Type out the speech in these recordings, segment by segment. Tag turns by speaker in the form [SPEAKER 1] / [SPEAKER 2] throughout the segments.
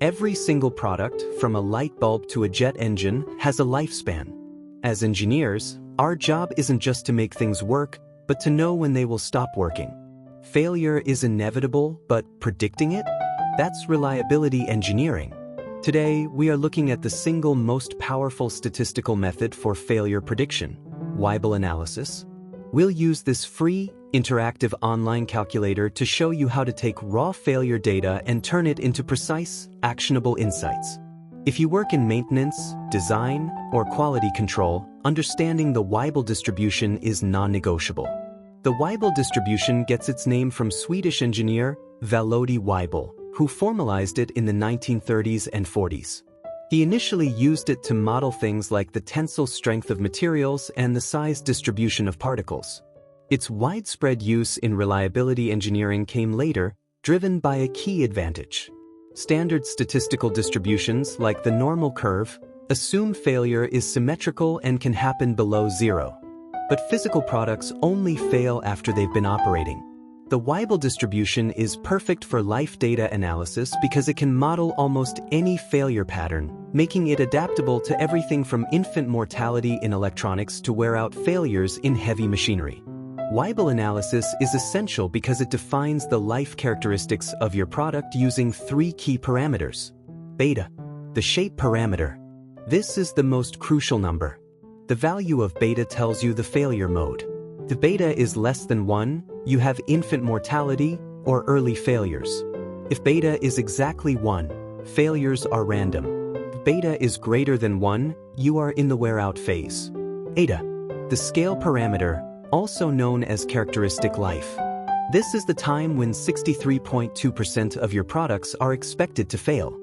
[SPEAKER 1] Every single product, from a light bulb to a jet engine, has a lifespan. As engineers, our job isn't just to make things work, but to know when they will stop working. Failure is inevitable, but predicting it? That's reliability engineering. Today, we are looking at the single most powerful statistical method for failure prediction, Weibull analysis. We'll use this free, interactive online calculator to show you how to take raw failure data and turn it into precise, actionable insights. If you work in maintenance, design, or quality control, understanding the Weibull distribution is non-negotiable. The Weibull distribution gets its name from Swedish engineer Valodi Weibull, who formalized it in the 1930s and 40s. He initially used it to model things like the tensile strength of materials and the size distribution of particles. Its widespread use in reliability engineering came later, driven by a key advantage. Standard statistical distributions, like the normal curve, assume failure is symmetrical and can happen below zero. But physical products only fail after they've been operating. The Weibull distribution is perfect for life data analysis because it can model almost any failure pattern, making it adaptable to everything from infant mortality in electronics to wear-out failures in heavy machinery. Weibull analysis is essential because it defines the life characteristics of your product using three key parameters. Beta, the shape parameter. This is the most crucial number. The value of beta tells you the failure mode. If beta is less than 1, you have infant mortality or early failures. If beta is exactly 1, failures are random. If beta is greater than 1, you are in the wear-out phase. Eta, the scale parameter, also known as characteristic life. This is the time when 63.2% of your products are expected to fail.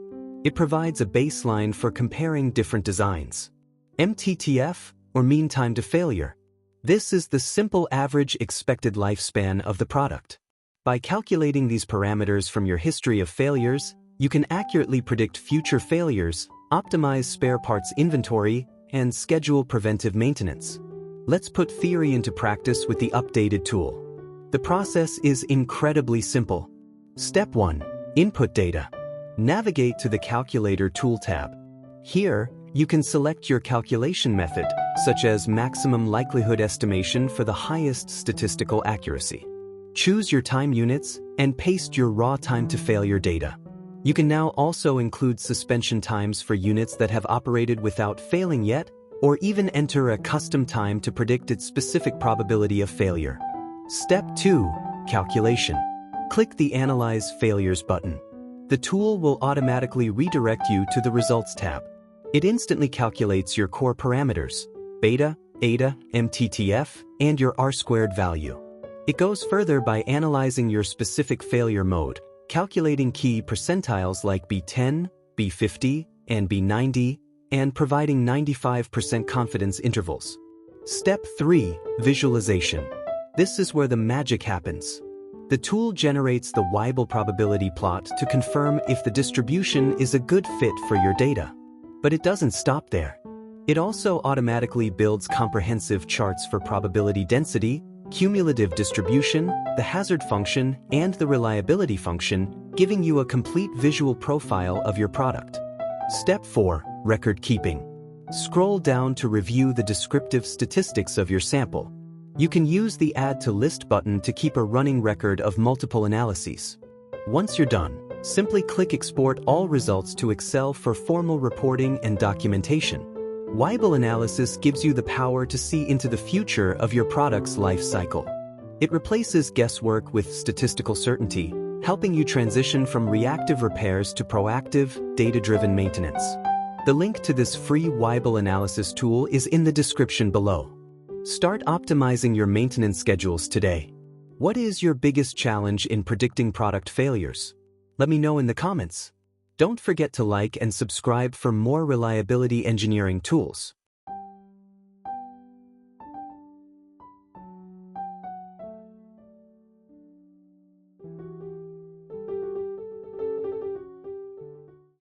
[SPEAKER 1] It provides a baseline for comparing different designs. MTTF, or mean time to failure. This is the simple average expected lifespan of the product. By calculating these parameters from your history of failures, you can accurately predict future failures, optimize spare parts inventory, and schedule preventive maintenance. Let's put theory into practice with the updated tool. The process is incredibly simple. Step 1. Input data. Navigate to the Calculator tool tab. Here, you can select your calculation method, such as maximum likelihood estimation for the highest statistical accuracy. Choose your time units and paste your raw time to failure data. You can now also include suspension times for units that have operated without failing yet, or even enter a custom time to predict its specific probability of failure. Step 2. Calculation. Click the Analyze Failures button. The tool will automatically redirect you to the Results tab. It instantly calculates your core parameters, beta, eta, MTTF, and your R-squared value. It goes further by analyzing your specific failure mode, calculating key percentiles like B10, B50, and B90, and providing 95% confidence intervals. Step 3. Visualization. This is where the magic happens. The tool generates the Weibull probability plot to confirm if the distribution is a good fit for your data. But it doesn't stop there. It also automatically builds comprehensive charts for probability density, cumulative distribution, the hazard function, and the reliability function, giving you a complete visual profile of your product. Step 4. Record keeping. Scroll down to review the descriptive statistics of your sample. You can use the Add to List button to keep a running record of multiple analyses. Once you're done, simply click Export all results to Excel for formal reporting and documentation. Weibull analysis gives you the power to see into the future of your product's life cycle. It replaces guesswork with statistical certainty, helping you transition from reactive repairs to proactive, data-driven maintenance. The link to this free Weibull analysis tool is in the description below. Start optimizing your maintenance schedules today. What is your biggest challenge in predicting product failures? Let me know in the comments. Don't forget to like and subscribe for more reliability engineering tools.